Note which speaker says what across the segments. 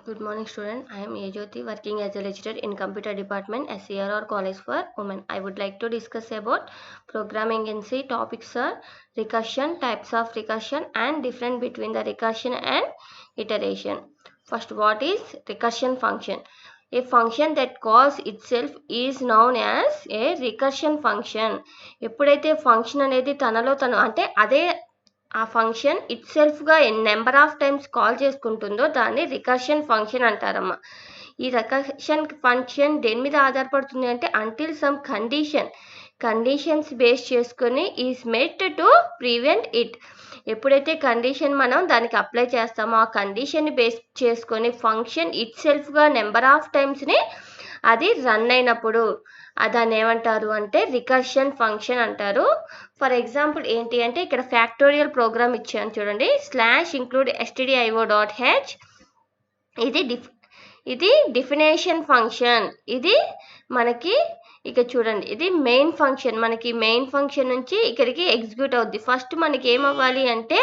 Speaker 1: Good morning, student. I am Ajyoti, working as a lecturer in computer department, SCR College for Women. I would like to discuss about programming in C. Topics are recursion, types of recursion, and difference between the recursion and iteration. First, what is recursion function? A function that calls itself is known as a recursion function. ఎప్పుడైతే function అనేది తనలో తను అంటే అదే ఆ function it సెల్ఫ్గా number of times call చేసుకుంటుందో దాన్ని రికర్షన్ ఫంక్షన్ అంటారమ్మా. ఈ రికర్షన్ ఫంక్షన్ దేని మీద ఆధారపడుతుంది అంటే అంటిల్ సమ్ కండిషన్స్ బేస్ చేసుకొని is met to prevent it. ఎప్పుడైతే కండిషన్ మనం దానికి అప్లై చేస్తామో ఆ కండిషన్ని బేస్ చేసుకొని ఫంక్షన్ ఇట్ సెల్ఫ్గా నెంబర్ ఆఫ్ టైమ్స్ని అది రన్ అయినప్పుడు దాన్ని ఏమంటారు అంటే రికర్షన్ ఫంక్షన్ అంటారు. ఫర్ ఎగ్జాంపుల్ ఏంటి అంటే ఇక్కడ ఫ్యాక్టోరియల్ ప్రోగ్రామ్ ఇచ్చాను చూడండి, /include stdio.h. ఇది డిఫినేషన్ ఫంక్షన్. ఇది మనకి ఇక చూడండి, ఇది మెయిన్ ఫంక్షన్. మనకి మెయిన్ ఫంక్షన్ నుంచి ఇక్కడికి ఎగ్జిక్యూట్ అవుద్ది. ఫస్ట్ మనకి ఏమవ్వాలి అంటే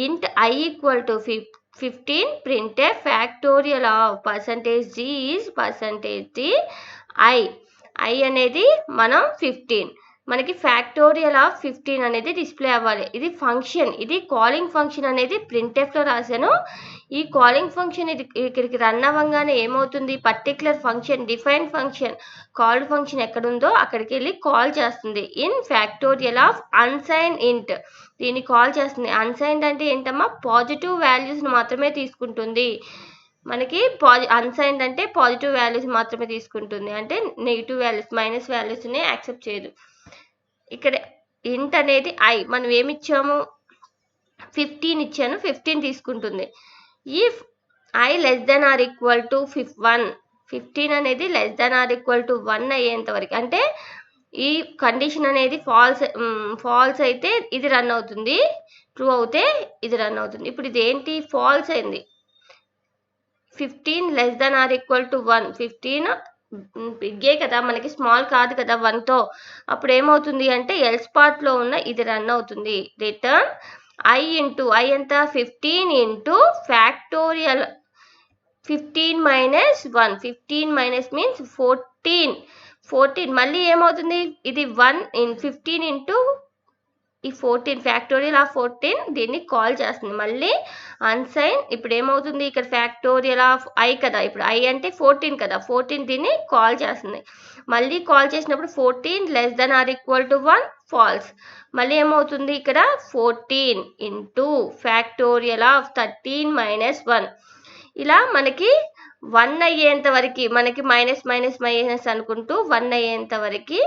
Speaker 1: ఇంట్ i = 15 printf factorial of %g is %d i అనేది మనం 15, మనకి ఫ్యాక్టోరియల్ ఆఫ్ 15 అనేది డిస్ప్లే అవ్వాలి. ఇది ఫంక్షన్, ఇది కాలింగ్ ఫంక్షన్ అనేది ప్రింట్ఎఫ్లో రాశాను. ఈ కాలింగ్ ఫంక్షన్ ఇది ఇక్కడికి రన్ అవ్వగానే ఏమవుతుంది, particular function define function called function ఎక్కడుందో అక్కడికి వెళ్ళి కాల్ చేస్తుంది. ఇన్ ఫ్యాక్టోరియల్ ఆఫ్ అన్సైన్ ఇంట్ దీన్ని కాల్ చేస్తుంది. అన్సైన్డ్ అంటే ఏంటమ్మా, పాజిటివ్ వాల్యూస్ని మాత్రమే తీసుకుంటుంది. మనకి అన్సైన్డ్ అంటే పాజిటివ్ వాల్యూస్ మాత్రమే తీసుకుంటుంది, అంటే నెగిటివ్ వాల్యూస్ మైనస్ వాల్యూస్ని యాక్సెప్ట్ చేయదు. ఇక్కడ ఇంట్ అనేది i, మనం ఏమి ఇచ్చాము 15 ఇచ్చాను, 15 తీసుకుంటుంది. ఇఫ్ i <= 1, 15 అనేది <= 1 అయ్యేంత వరకు, అంటే ఈ కండిషన్ అనేది ఫాల్స్ అయితే ఇది రన్ అవుతుంది, ట్రూ అవుతే ఇది రన్ అవుతుంది. ఇప్పుడు ఇది ఏంటి, ఫాల్స్ అయింది. 15 <= 1, 15 బిగ్గే కదా, మనకి స్మాల్ కాదు కదా 1తో. అప్పుడు ఏమవుతుంది అంటే ఎల్స్ పార్ట్లో ఉన్న ఇది రన్ అవుతుంది. రిటర్న్ i ఎంత 15 ఇంటూ ఫ్యాక్టోరియల్ 15 - 1, 15 - మీన్స్ 14. మళ్ళీ ఏమవుతుంది, ఇది 15 ఇంటూ ఈ 14 ఫ్యాక్టోరియల్ ఆఫ్ 14 దీన్ని కాల్ చేస్తుంది. మళ్ళీ అన్సైన్ ఇప్పుడు ఏమవుతుంది, ఇక్కడ ఫ్యాక్టోరియల్ ఆఫ్ i కదా, ఇప్పుడు i అంటే 14 కదా, 14 దీన్ని కాల్ చేస్తుంది. మళ్ళీ కాల్ చేసినప్పుడు 14 <= 1 ఫాల్స్. మళ్ళీ ఏమవుతుంది, ఇక్కడ 14 ఇంటూ ఫ్యాక్టోరియల్ ఆఫ్ 13 - 1. ఇలా మనకి 1 అయ్యేంత వరకు, మనకి మైనస్ అనుకుంటూ 1 అయ్యేంత వరకు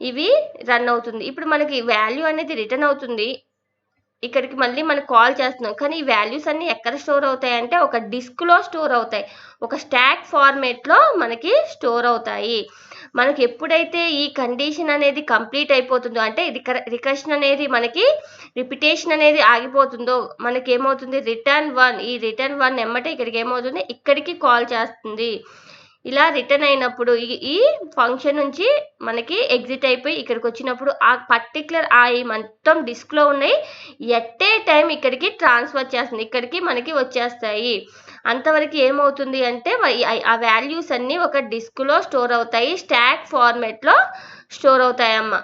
Speaker 1: ఇవి రన్ అవుతుంది. ఇప్పుడు మనకి వాల్యూ అనేది రిటర్న్ అవుతుంది. ఇక్కడికి మళ్ళీ మనం కాల్ చేస్తున్నాం, కానీ ఈ వాల్యూస్ అన్నీ ఎక్కడ స్టోర్ అవుతాయి అంటే ఒక డిస్క్లో స్టోర్ అవుతాయి, ఒక స్టాక్ ఫార్మేట్లో మనకి స్టోర్ అవుతాయి. మనకి ఎప్పుడైతే ఈ కండిషన్ అనేది కంప్లీట్ అయిపోతుందో, అంటే ఇది రికర్షన్ అనేది మనకి రిపిటేషన్ అనేది ఆగిపోతుందో, మనకి ఏమవుతుంది రిటర్న్ 1. ఈ రిటర్న్ 1 ఎమ్మటే ఇక్కడికి ఏమవుతుంది, ఇక్కడికి కాల్ చేస్తుంది. ఇలా రిటర్న్ అయినప్పుడు ఈ ఫంక్షన్ నుంచి మనకి ఎగ్జిట్ అయిపోయి ఇక్కడికి వచ్చినప్పుడు ఆ పర్టికులర్ ఈ మొత్తం డిస్క్లో ఉన్నాయి ఎట్ ఏ టైం ఇక్కడికి ట్రాన్స్ఫర్ చేస్తుంది, ఇక్కడికి మనకి వచ్చేస్తాయి. అంతవరకు ఏమవుతుంది అంటే ఆ వాల్యూస్ అన్నీ ఒక డిస్క్లో స్టోర్ అవుతాయి, స్టాక్ ఫార్మేట్లో స్టోర్ అవుతాయమ్మ.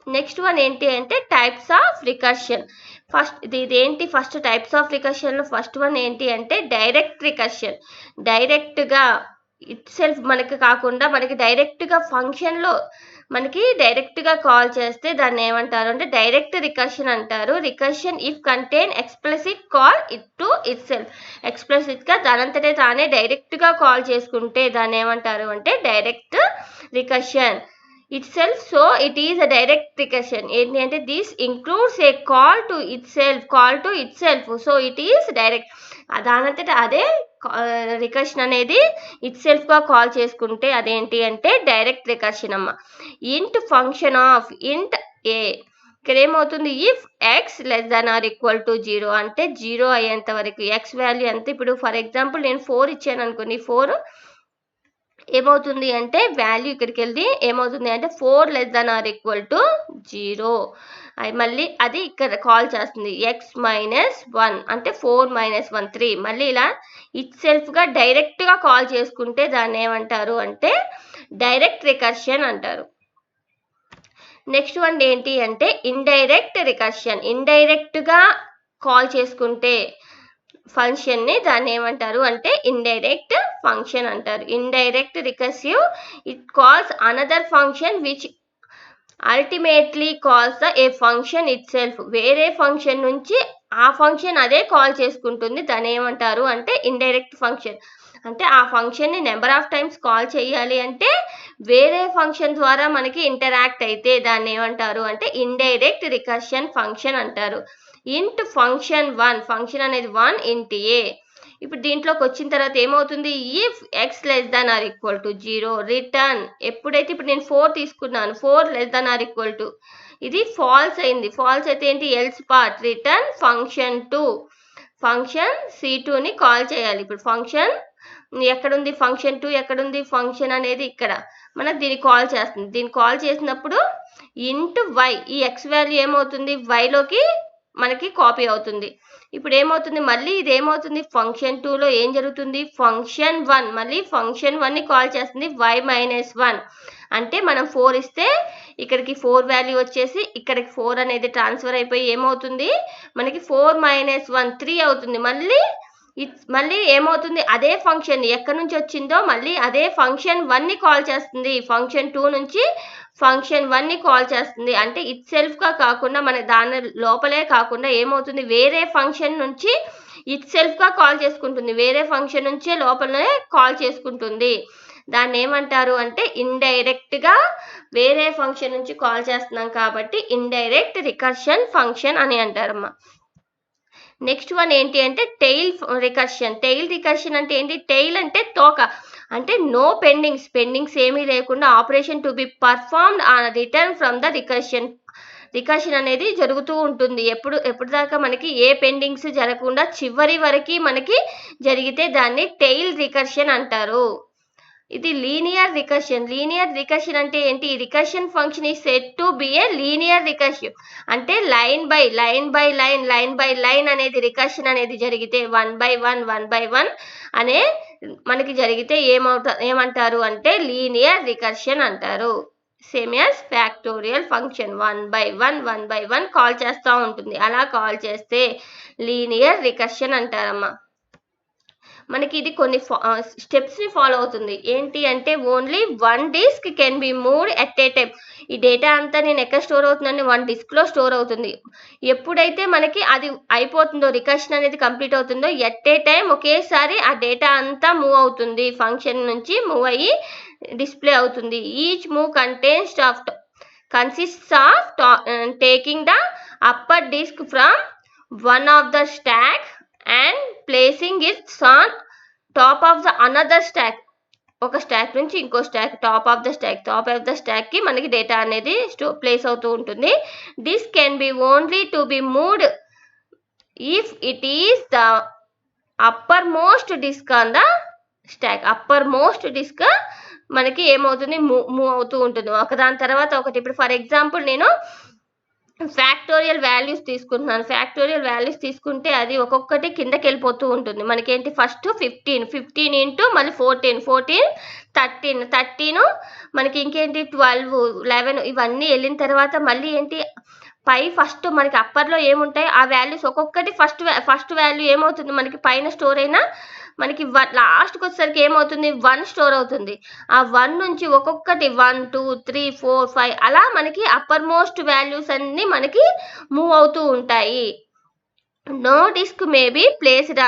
Speaker 1: నెక్స్ట్ వన్ ఏంటి అంటే టైప్స్ ఆఫ్ రికర్షన్. ఇదేంటి, ఫస్ట్ టైప్స్ ఆఫ్ రికర్షన్లో ఫస్ట్ వన్ ఏంటి అంటే డైరెక్ట్ రికర్షన్. డైరెక్ట్గా ఇట్ సెల్ఫ్ మనకి కాకుండా మనకి డైరెక్ట్గా ఫంక్షన్లో మనకి డైరెక్ట్గా కాల్ చేస్తే దాన్ని ఏమంటారు అంటే డైరెక్ట్ రికర్షన్ అంటారు. Recursion if contain explicit call it to itself. ఎక్స్ప్లిసిట్గా దానంతటే తానే డైరెక్ట్గా కాల్ చేసుకుంటే దాన్ని ఏమంటారు అంటే direct recursion itself. So it is a direct recursion. ఏంటి అంటే this includes a call to itself. So it is direct. దానంతట అదే రికర్షన్ అనేది ఇట్ సెల్ఫ్గా కాల్ చేసుకుంటే అదేంటి అంటే డైరెక్ట్ రికర్షన్ అమ్మ. ఇంట్ ఫంక్షన్ ఆఫ్ ఇంట్ ఏ, ఇక్కడ ఏమవుతుంది ఇఫ్ x <= 0 అంటే 0 అయ్యేంత వరకు ఎక్స్ వాల్యూ ఎంత, ఇప్పుడు ఫర్ ఎగ్జాంపుల్ నేను 4 ఇచ్చాను అనుకోండి, 4 ఏమవుతుంది అంటే వాల్యూ ఇక్కడికి వెళ్ళి ఏమవుతుంది అంటే 4 < 0. మళ్ళీ అది ఇక్కడ కాల్ చేస్తుంది x-1 అంటే 4 - 1 3. మళ్ళీ ఇలా ఇట్ సెల్ఫ్గా డైరెక్ట్గా కాల్ చేసుకుంటే దాన్ని ఏమంటారు అంటే డైరెక్ట్ రికర్షన్ అంటారు. నెక్స్ట్ వన్ ఏంటి అంటే ఇండైరెక్ట్ రికర్షన్. ఇండైరెక్ట్గా కాల్ చేసుకుంటే ఫంక్షన్ని దాన్ని ఏమంటారు అంటే ఇండైరెక్ట్ ఫంక్షన్ అంటారు. Indirect recursive it calls another function which ultimately calls A function it self. వేరే ఫంక్షన్ నుంచి ఆ ఫంక్షన్ అదే కాల్ చేసుకుంటుంది, దాన్ని ఏమంటారు అంటే ఇండైరెక్ట్ ఫంక్షన్. అంటే ఆ ఫంక్షన్ని నెంబర్ ఆఫ్ టైమ్స్ కాల్ చేయాలి అంటే వేరే ఫంక్షన్ ద్వారా మనకి ఇంటరాక్ట్ అయితే దాన్ని ఏమంటారు అంటే ఇండైరెక్ట్ రికర్షన్ ఫంక్షన్ అంటారు. ఇంట్ ఫంక్షన్ 1, ఫంక్షన్ అనేది 1 ఇంట్ ఏ. ఇప్పుడు దీంట్లోకి వచ్చిన తర్వాత ఏమవుతుంది, ఇఫ్ x <= 0 రిటర్న్. ఎప్పుడైతే ఇప్పుడు నేను 4 తీసుకున్నాను, 4 <= ఇది ఫాల్స్ అయింది. ఫాల్స్ అయితే ఏంటి, else part return function 2. Function C2ని కాల్ చేయాలి. ఇప్పుడు ఫంక్షన్ ఎక్కడుంది, ఫంక్షన్ 2 ఎక్కడుంది, ఫంక్షన్ అనేది ఇక్కడ మనకు దీన్ని కాల్ చేస్తుంది. దీన్ని కాల్ చేసినప్పుడు ఇంట్ y, ఈ x వాల్యూ ఏమవుతుంది వైలోకి మనకి కాపీ అవుతుంది. ఇప్పుడు ఏమవుతుంది, మళ్ళీ ఇది ఏమవుతుంది ఫంక్షన్ 2లో ఏం జరుగుతుంది, ఫంక్షన్ 1 మళ్ళీ ఫంక్షన్ 1ని కాల్ చేస్తుంది y-1. అంటే మనం 4 ఇస్తే ఇక్కడికి 4 వాల్యూ వచ్చేసి ఇక్కడికి 4 అనేది ట్రాన్స్ఫర్ అయిపోయి ఏమవుతుంది మనకి 4 - 1 3 అవుతుంది. మళ్ళీ ఏమవుతుంది, అదే ఫంక్షన్ ఎక్కడి నుంచి వచ్చిందో మళ్ళీ అదే ఫంక్షన్ 1ని కాల్ చేస్తుంది. ఫంక్షన్ 2 నుంచి ఫంక్షన్ 1ని కాల్ చేస్తుంది. అంటే ఇట్ సెల్ఫ్గా కాకుండా మన దాని లోపలే కాకుండా ఏమవుతుంది, వేరే ఫంక్షన్ నుంచి ఇట్ సెల్ఫ్గా కాల్ చేసుకుంటుంది, వేరే ఫంక్షన్ నుంచే లోపలనే కాల్ చేసుకుంటుంది. దాన్ని ఏమంటారు అంటే ఇండైరెక్ట్గా వేరే ఫంక్షన్ నుంచి కాల్ చేస్తున్నాం కాబట్టి ఇండైరెక్ట్ రికర్షన్ ఫంక్షన్ అని అంటారమ్మా. నెక్స్ట్ వన్ ఏంటి అంటే టెయిల్ రికర్షన్. టెయిల్ రికర్షన్ అంటే ఏంటి, టెయిల్ అంటే తోక, అంటే నో పెండింగ్స్ ఏమీ లేకుండా operation to be performed on return from the recursion అనేది జరుగుతూ ఉంటుంది. ఎప్పుడు దాకా మనకి ఏ పెండింగ్స్ జరగకుండా చివరి వరకు మనకి జరిగితే దాన్ని టెయిల్ రికర్షన్ అంటారు. ఇది లీనియర్ రికర్షన్ అంటే ఏంటి, రికర్షన్ ఫంక్షన్ ఈ set to be a linear recursion. అంటే లైన్ బై లైన్ అనేది రికర్షన్ అనేది జరిగితే 1 by 1 అనే మనకి జరిగితే ఏమంటారు అంటే లీనియర్ రికర్షన్ అంటారు. Same as factorial function 1 by 1 call చేస్తూ ఉంటుంది. అలా కాల్ చేస్తే లీనియర్ రికర్షన్ అంటారమ్మా. మనకి ఇది కొన్ని స్టెప్స్ని ఫాలో అవుతుంది. ఏంటి అంటే only 1 disk can be moved at a time. ఈ డేటా అంతా నేను ఎక్కడ స్టోర్ అవుతుందండి, 1 diskలో స్టోర్ అవుతుంది. ఎప్పుడైతే మనకి అది అయిపోతుందో, రికర్షన్ అనేది కంప్లీట్ అవుతుందో ఎట్ ఏ టైం ఒకేసారి ఆ డేటా అంతా మూవ్ అవుతుంది, ఫంక్షన్ నుంచి మూవ్ అయ్యి డిస్ప్లే అవుతుంది. Each move consists of taking the upper disk from one of the stack and placing its on top of the another stack. ఒక stack నుంచి ఇంకో స్టాక్, టాప్ ఆఫ్ ద స్టాక్కి మనకి data అనేది place అవుతూ ఉంటుంది. This can be only to be moved if it is the upper most disk on the stack. Upper most disk మనకి ఏమవుతుంది మూవ్ అవుతూ ఉంటుంది ఒకదాని తర్వాత ఒకటి. ఇప్పుడు ఫర్ ఎగ్జాంపుల్ నేను ఫ్యాక్టోరియల్ వాల్యూస్ తీసుకుంటున్నాను. ఫ్యాక్టోరియల్ వాల్యూస్ తీసుకుంటే అది ఒక్కొక్కటి కిందకి వెళ్ళిపోతూ ఉంటుంది. మనకేంటి ఫస్ట్ 15 ఇంటూ మళ్ళీ 14 13 మనకి ఇంకేంటి 12 11 ఇవన్నీ వెళ్ళిన తర్వాత మళ్ళీ ఏంటి ఫస్ట్ మనకి అప్పర్లో ఏముంటాయి ఆ వాల్యూస్ ఒక్కొక్కటి ఫస్ట్ వాల్యూ ఏమవుతుంది మనకి పైన స్టోర్ అయినా మనకి లాస్ట్కి వచ్చేసరికి ఏమవుతుంది 1 స్టోర్ అవుతుంది. ఆ 1 నుంచి ఒక్కొక్కటి 1 2 3 4 5 అలా మనకి అప్పర్ మోస్ట్ వాల్యూస్ అన్ని మనకి మూవ్ అవుతూ ఉంటాయి. No disk may be placed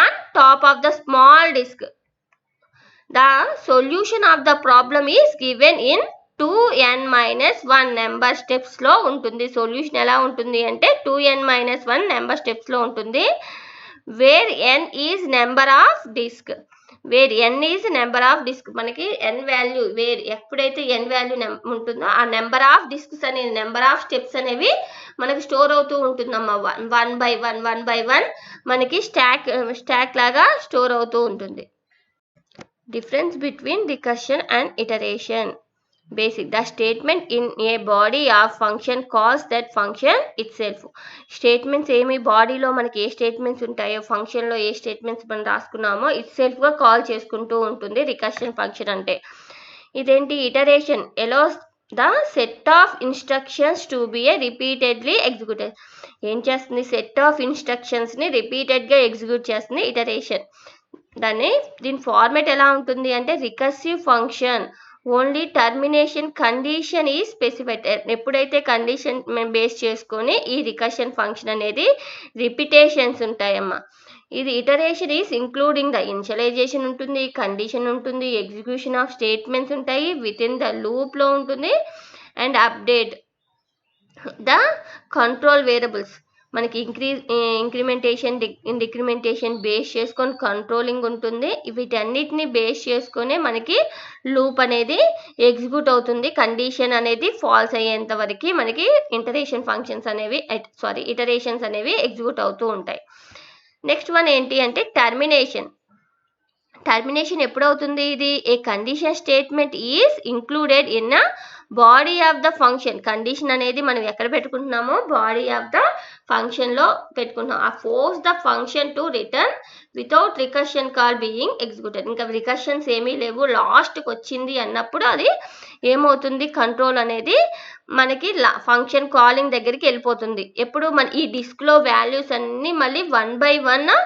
Speaker 1: on top of the small disk. The solution of the problem is given in 2n-1 number స్టెప్స్లో ఉంటుంది. సొల్యూషన్ ఎలా ఉంటుంది అంటే 2n-1 నెంబర్ స్టెప్స్లో ఉంటుంది. Where n is number of disk. మనకి n వాల్యూ ఎప్పుడైతే n value ఉంటుందో ఆ నెంబర్ ఆఫ్ డిస్క్స్ అనేది నెంబర్ ఆఫ్ స్టెప్స్ అనేవి మనకి స్టోర్ అవుతూ ఉంటుందమ్మా. 1 by 1 మనకి స్టాక్ లాగా స్టోర్ అవుతూ ఉంటుంది. Difference between recursion and iteration. Basic. The statement in a body of function calls that function itself. Statements ఏమి బాడీలో మనకి ఏ స్టేట్మెంట్స్ ఉంటాయో ఫంక్షన్లో ఏ స్టేట్మెంట్స్ మనం రాసుకున్నామో ఇట్సెల్ఫ్గా కాల్ చేసుకుంటూ ఉంటుంది రికర్షన్ ఫంక్షన్ అంటే. ఇదేంటి iteration ఎలోస్ the set of instructions to be A repeatedly executed. ఏం చేస్తుంది? సెట్ ఆఫ్ ఇన్స్ట్రక్షన్స్ని రిపీటెడ్గా ఎగ్జిక్యూట్ చేస్తుంది ఇటరేషన్. దీని ఫార్మేట్ ఎలా ఉంటుంది అంటే recursive function only termination condition is specified. ఎప్పుడైతే కండిషన్ బేస్ చేసుకొని ఈ రికర్షన్ ఫంక్షన్ అనేది రిపిటేషన్స్ ఉంటాయమ్మా. ఇది iteration is including the initialization ఉంటుంది, కండిషన్ ఉంటుంది, ఎగ్జిక్యూషన్ ఆఫ్ స్టేట్మెంట్స్ ఉంటాయి, విత్ ఇన్ ద లూప్లో ఉంటుంది, అండ్ అప్డేట్ ద కంట్రోల్ వేరియబుల్స్. మనకి ఇంక్రిమెంటేషన్ డిక్రిమెంటేషన్ బేస్ చేసుకొని కంట్రోలింగ్ ఉంటుంది. వీటన్నిటిని బేస్ చేసుకొని మనకి లూప్ అనేది ఎగ్జిక్యూట్ అవుతుంది. కండిషన్ అనేది ఫాల్స్ అయ్యేంత వరకు మనకి ఇటరేషన్స్ అనేవి ఎగ్జిక్యూట్ అవుతూ ఉంటాయి. నెక్స్ట్ వన్ ఏంటి అంటే టర్మినేషన్. టర్మినేషన్ ఎప్పుడు అవుతుంది? ఇది a condition statement is included in a body of the function. Condition అనేది మనం ఎక్కడ పెట్టుకుంటున్నామో బాడీ ఆఫ్ ద ఫంక్షన్లో పెట్టుకుంటున్నాం. ఆ force the function to return without recursion call being executed. ఇంకా రికర్షన్స్ ఏమీ లేవు, లాస్ట్కి వచ్చింది అన్నప్పుడు అది ఏమవుతుంది? కంట్రోల్ అనేది మనకి ఫంక్షన్ కాలింగ్ దగ్గరికి వెళ్ళిపోతుంది. ఎప్పుడు మన ఈ డిస్క్లో వాల్యూస్ అన్నీ మళ్ళీ 1 by 1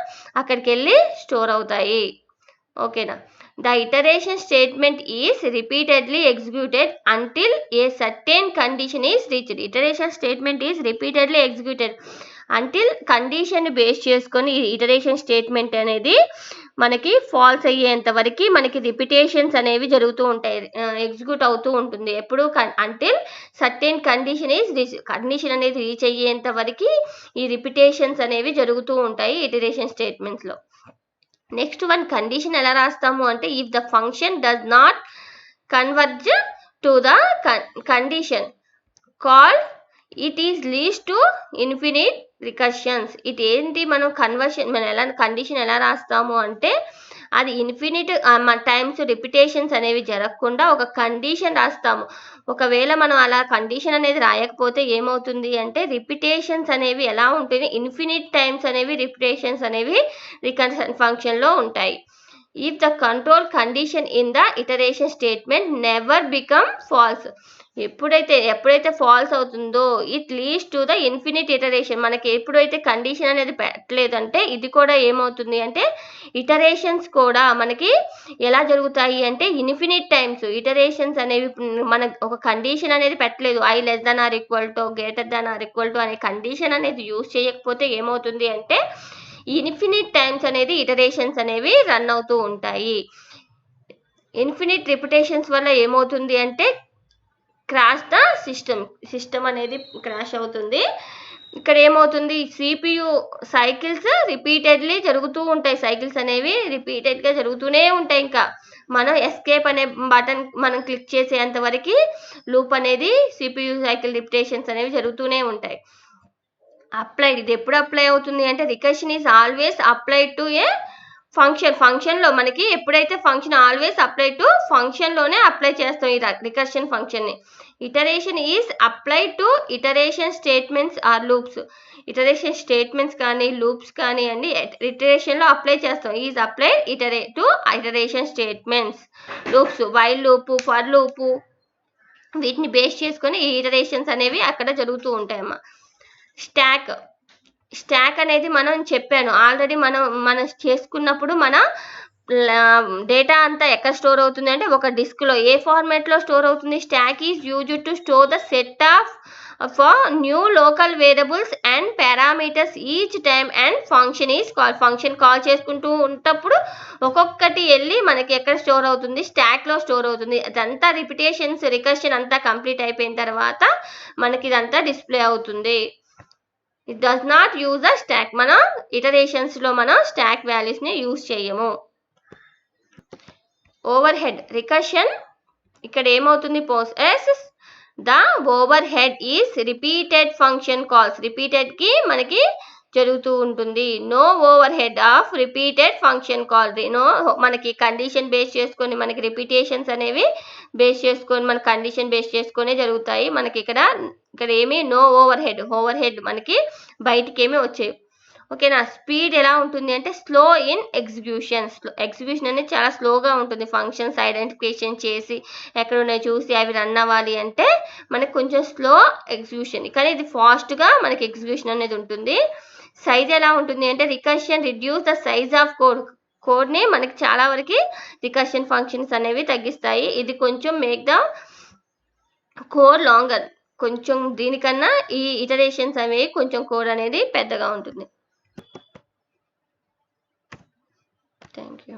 Speaker 1: అక్కడికి వెళ్ళి స్టోర్ అవుతాయి. ఓకేనా? The iteration statement is repeatedly executed until a certain condition is reached. Iteration statement is repeatedly executed until condition base చేసుకొని ఇటరేషన్ స్టేట్మెంట్ అనేది మనకి ఫాల్స్ అయ్యేంత వరకు మనకి రిపిటేషన్స్ అనేవి జరుగుతూ ఉంటాయి, ఎగ్జిక్యూట్ అవుతూ ఉంటుంది. ఎప్పుడు అంటిల్ సర్టెన్ కండిషన్ అనేది రీచ్ అయ్యేంత వరకు ఈ రిపిటేషన్స్ అనేవి జరుగుతూ ఉంటాయి ఇటరేషన్ స్టేట్మెంట్స్లో. నెక్స్ట్ వన్ కండిషన్ ఎలా రాస్తాము అంటే if the function does not converge to the condition call it is leads to infinite recursions. ఇది ఏంటి? మనం కండిషన్ ఎలా రాస్తాము అంటే అది ఇన్ఫినిట్ టైమ్స్ రిపిటేషన్స్ అనేవి జరగకుండా ఒక కండిషన్ రాస్తాము. ఒకవేళ మనం అలా కండిషన్ అనేది రాయకపోతే ఏమవుతుంది అంటే రిపిటేషన్స్ అనేవి ఎలా ఉంటుంది? ఇన్ఫినిట్ టైమ్స్ అనేవి రిపిటేషన్స్ అనేవి రికర్షన్ ఫంక్షన్లో ఉంటాయి. If the control condition in the iteration statement never become false. ఎప్పుడైతే ఫాల్స్ అవుతుందో it leads to the infinite iteration. మనకి ఎప్పుడైతే కండిషన్ అనేది పెట్టలేదంటే ఇది కూడా ఏమవుతుంది అంటే ఇటరేషన్స్ కూడా మనకి ఎలా జరుగుతాయి అంటే ఇన్ఫినిట్ టైమ్స్ ఇటరేషన్స్ అనేవి మన ఒక కండిషన్ అనేది పెట్టలేదు, I less than or equal to greater than or equal to అనే కండిషన్ అనేది యూజ్ చేయకపోతే ఏమవుతుంది అంటే ఇన్ఫినిట్ టైమ్స్ అనేది ఇటరేషన్స్ అనేవి రన్ అవుతూ ఉంటాయి. ఇన్ఫినిట్ రిపిటేషన్స్ వల్ల ఏమవుతుంది అంటే క్రాష్ ద సిస్టమ్ అనేది క్రాష్ అవుతుంది. ఇక్కడ ఏమవుతుంది? CPU సైకిల్స్ రిపీటెడ్లీ జరుగుతూ ఉంటాయి. సైకిల్స్ అనేవి రిపీటెడ్గా జరుగుతూనే ఉంటాయి. ఇంకా మనం ఎస్కేప్ అనే బటన్ మనం క్లిక్ చేసేంత వరకు లూప్ అనేది CPU సైకిల్ రిపిటేషన్స్ అనేవి జరుగుతూనే ఉంటాయి. అప్లైడ్. ఇది ఎప్పుడు అప్లై అవుతుంది అంటే recursion is always applied to a ఫంక్షన్లో మనకి ఎప్పుడైతే ఫంక్షన్ ఆల్వేస్ అప్లై టు ఫంక్షన్లోనే అప్లై చేస్తాం ఈ రికర్షన్ ఫంక్షన్ని. Iteration is applied to iteration statements or loops. Iteration statements కానీ లూప్స్ కానీ అండి ఇటరేషన్లో అప్లై చేస్తాం. Is applied to iteration statements, loops, while loop, for loop వీటిని బేస్ చేసుకొని ఈ ఇటరేషన్స్ అనేవి అక్కడ జరుగుతూ ఉంటాయమ్మా. స్టాక్ అనేది మనం చెప్పాను ఆల్రెడీ మనం చేసుకున్నప్పుడు మన డేటా అంతా ఎక్కడ స్టోర్ అవుతుంది అంటే ఒక డిస్క్లో. ఏ ఫార్మాట్లో స్టోర్ అవుతుంది? Stock is used to store the set of for new local variables and parameters each time and function is call. Function call చేసుకుంటూ ఉన్నప్పుడు ఒక్కొక్కటి వెళ్ళి మనకి ఎక్కడ స్టోర్ అవుతుంది? స్టాక్లో స్టోర్ అవుతుంది. అదంతా రికర్షన్ అంతా కంప్లీట్ అయిపోయిన తర్వాత మనకి ఇదంతా డిస్ప్లే అవుతుంది. It does not use a stock. మనం ఇటరేషన్స్లో మనం స్టాక్ వాల్యూస్ని యూజ్ చేయము. ఓవర్ హెడ్ రికర్షన్ ఇక్కడ ఏమవుతుంది? Poses the overhead is repeated function calls. రిపీటెడ్కి మనకి జరుగుతూ ఉంటుంది. No overhead of repeated function call. మనకి కండిషన్ బేస్ చేసుకొని మనకి రిపీటేషన్స్ అనేవి బేస్ చేసుకొని మన కండిషన్ బేస్ చేసుకునే జరుగుతాయి. మనకి ఇక్కడ ఏమి నో ఓవర్ హెడ్ మనకి బయటికి ఏమి వచ్చాయి. ఓకేనా. స్పీడ్ ఎలా ఉంటుంది అంటే స్లో ఇన్ ఎగ్జిక్యూషన్. ఎగ్జిక్యూషన్ అనేది చాలా స్లోగా ఉంటుంది. ఫంక్షన్స్ ఐడెంటిఫికేషన్ చేసి ఎక్కడ ఉన్నాయి చూసి అవి రన్ అవ్వాలి అంటే మనకి కొంచెం స్లో ఎగ్జిక్యూషన్, కానీ ఇది ఫాస్ట్గా మనకి ఎగ్జిక్యూషన్ అనేది ఉంటుంది. సైజ్ ఎలా ఉంటుంది అంటే recursion reduce the size of కోడ్ని మనకి చాలా వరకు రికర్షన్ ఫంక్షన్స్ అనేవి తగ్గిస్తాయి. ఇది కొంచెం మేక్ ద కోడ్ లాంగర్. కొంచెం దీనికన్నా ఈ ఇటరేషన్స్ అనేవి కొంచెం కోడ్ అనేది పెద్దగా ఉంటుంది. Thank you.